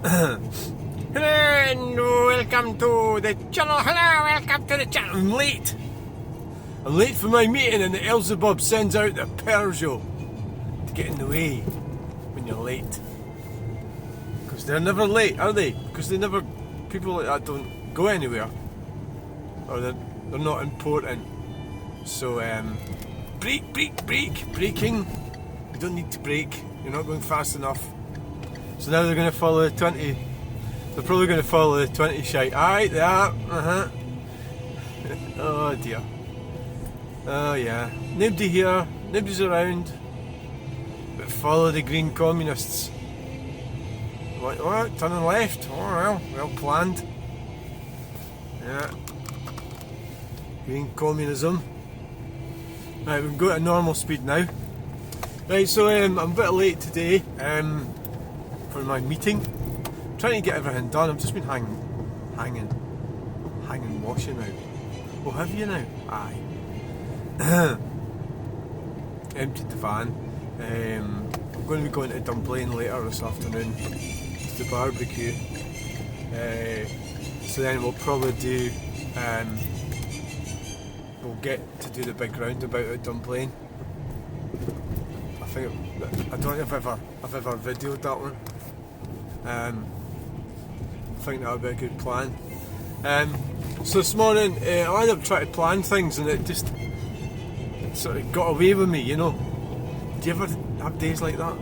Hello and welcome to the channel. Hello, welcome to the channel. I'm late. I'm late for my meeting, and the Elzebub sends out the Peugeot to get in the way when you're late. Because they're never late, are they? Because people like that don't go anywhere, or they're not important. So braking. You don't need to brake. You're not going fast enough. So now they're going to follow the 20. They're probably going to follow the 20 shite. Aye, they are. Oh dear. Oh yeah. Nobody here. Nobody's around. But follow the green communists. What? Turning left? Oh well planned. Yeah. Green communism. Right, we've got a normal speed now. Right, so I'm a bit late today for my meeting. I'm trying to get everything done. I've just been hanging washing out. Oh, have you now? Aye. Emptied the van. I'm going to be going to Dunblane later this afternoon. It's the barbecue. So then we'll probably do. We'll get to do the big roundabout at Dunblane. I don't know if I've ever videoed that one. I think that would be a good plan. So this morning I ended up trying to plan things, and it just sort of got away with me, you know. Do you ever have days like that?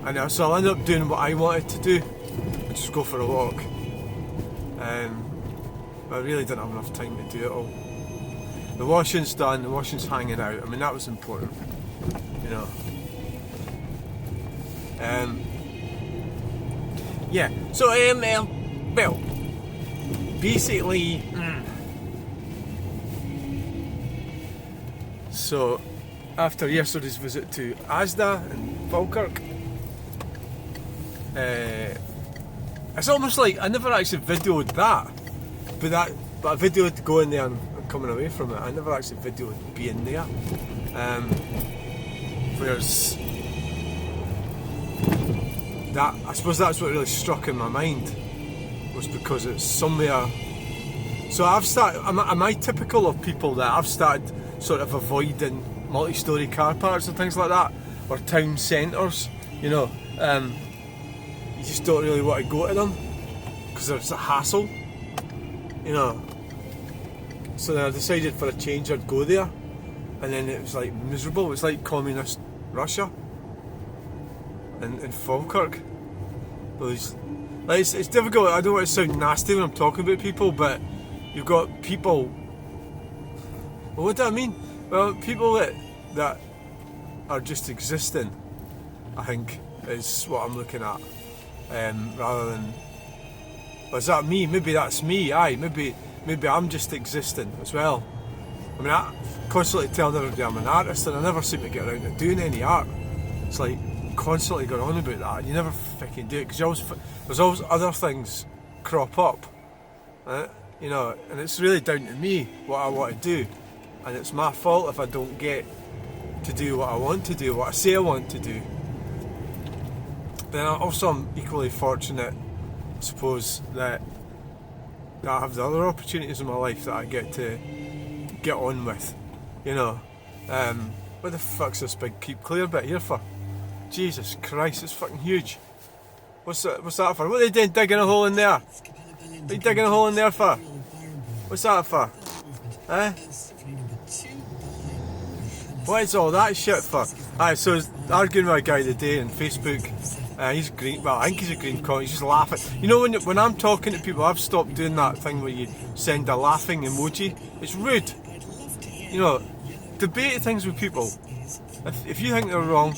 I know. So I'll end up doing what I wanted to do, which is go for a walk. But I really didn't have enough time to do it all. The washing's done. The washing's hanging out. I mean, that was important, you know. Yeah, so well, basically, so after yesterday's visit to Asda and Falkirk, it's almost like I never actually videoed that, but I videoed going there and coming away from it. I never actually videoed being there. Whereas that, I suppose that's what really struck in my mind, was because it's somewhere. So I've started. Am I typical of people that I've started sort of avoiding multi-storey car parks and things like that, or town centres? You know, you just don't really want to go to them because it's a hassle. You know. So then I decided for a change I'd go there, and then it was like miserable. It's like communist Russia. In Falkirk, it's difficult. I don't want to sound nasty when I'm talking about people, but you've got people. Well, what do I mean? Well, people that are just existing, I think, is what I'm looking at, rather than. Well, is that me? Maybe that's me. Aye, maybe I'm just existing as well. I mean, I constantly tell everybody I'm an artist, and I never seem to get around to doing any art. It's like constantly going on about that, and you never fucking do it because there's always other things crop up, you know, and it's really down to me what I want to do, and it's my fault if I don't get to do what I want to do, what I say I want to do. But then also I'm equally fortunate, I suppose, that I have the other opportunities in my life that I get to get on with, you know. What the fuck's this big keep clear bit here for? Jesus Christ, it's fucking huge. What's that for? What are they doing, digging a hole in there? What are you digging a hole in there for? What's that for? What is all that shit for? Aye, so I was arguing with a guy today on Facebook. He's green. Well, I think he's a green comic. He's just laughing. You know, when I'm talking to people, I've stopped doing that thing where you send a laughing emoji. It's rude. You know, debate things with people. If you think they're wrong,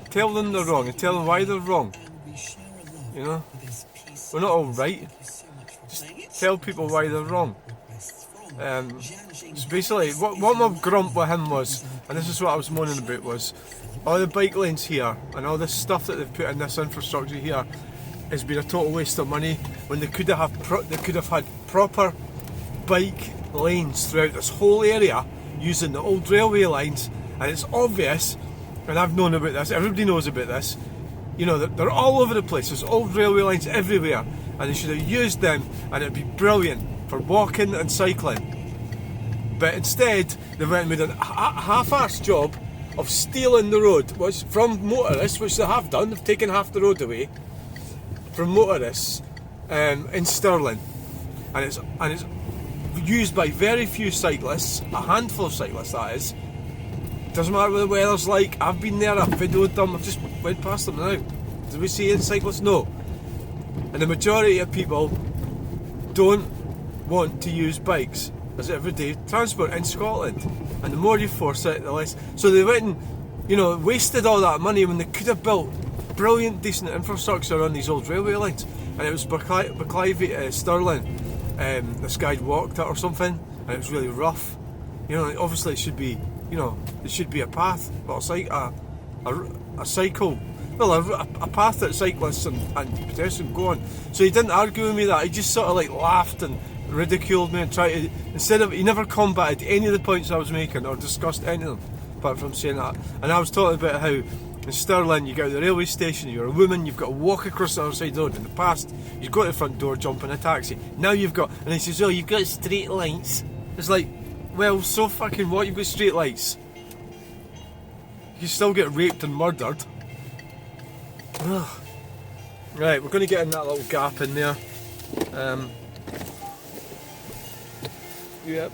tell them they're wrong and tell them why they're wrong. You know, we're not all right. Just tell people why they're wrong. So basically, what my grump with him was, and this is what I was moaning about, was all the bike lanes here and all this stuff that they've put in this infrastructure here has been a total waste of money when they could have had proper bike lanes throughout this whole area using the old railway lines. And it's obvious, and I've known about this, everybody knows about this, You know, they're all over the place. There's old railway lines everywhere, and they should have used them, and it'd be brilliant for walking and cycling. But instead, they went and made a half-arsed job of stealing the road from motorists, which they have done. They've taken half the road away from motorists in Stirling, and it's used by very few cyclists, a handful of cyclists that is. Doesn't matter what the weather's like. I've been there, I've videoed them, I've just went past them now. Do we see any cyclists? No. And the majority of people don't want to use bikes as everyday transport in Scotland. And the more you force it, the less. So they went and, you know, wasted all that money when they could have built brilliant, decent infrastructure on these old railway lines. And it was Barclay Stirling. This guy walked it or something, and it was really rough. You know, obviously it should be, you know, it should be a path, not a cycle. Well, a path that cyclists and pedestrians go on. So he didn't argue with me that. He just sort of like laughed and ridiculed me and tried to. He never combated any of the points I was making or discussed any of them, apart from saying that. And I was talking about how in Stirling you go to the railway station, you're a woman, you've got to walk across the other side of the road. In the past, you'd go to the front door, jump in a taxi. Now you've got, and he says, oh, you've got straight lights. It's like, well, so fucking what? You've got straight lights. You still get raped and murdered. Right, we're going to get in that little gap in there. Yep.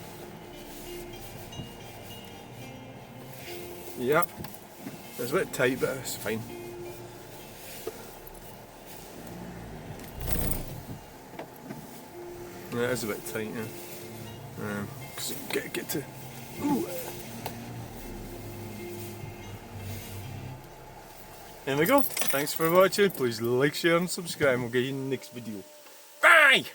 Yep. It's a bit tight, but it's fine. Yeah, it is a bit tight, yeah. Cause get to. Ooh. There we go. Thanks for watching. Please like, share and subscribe. We'll get you in the next video. Bye!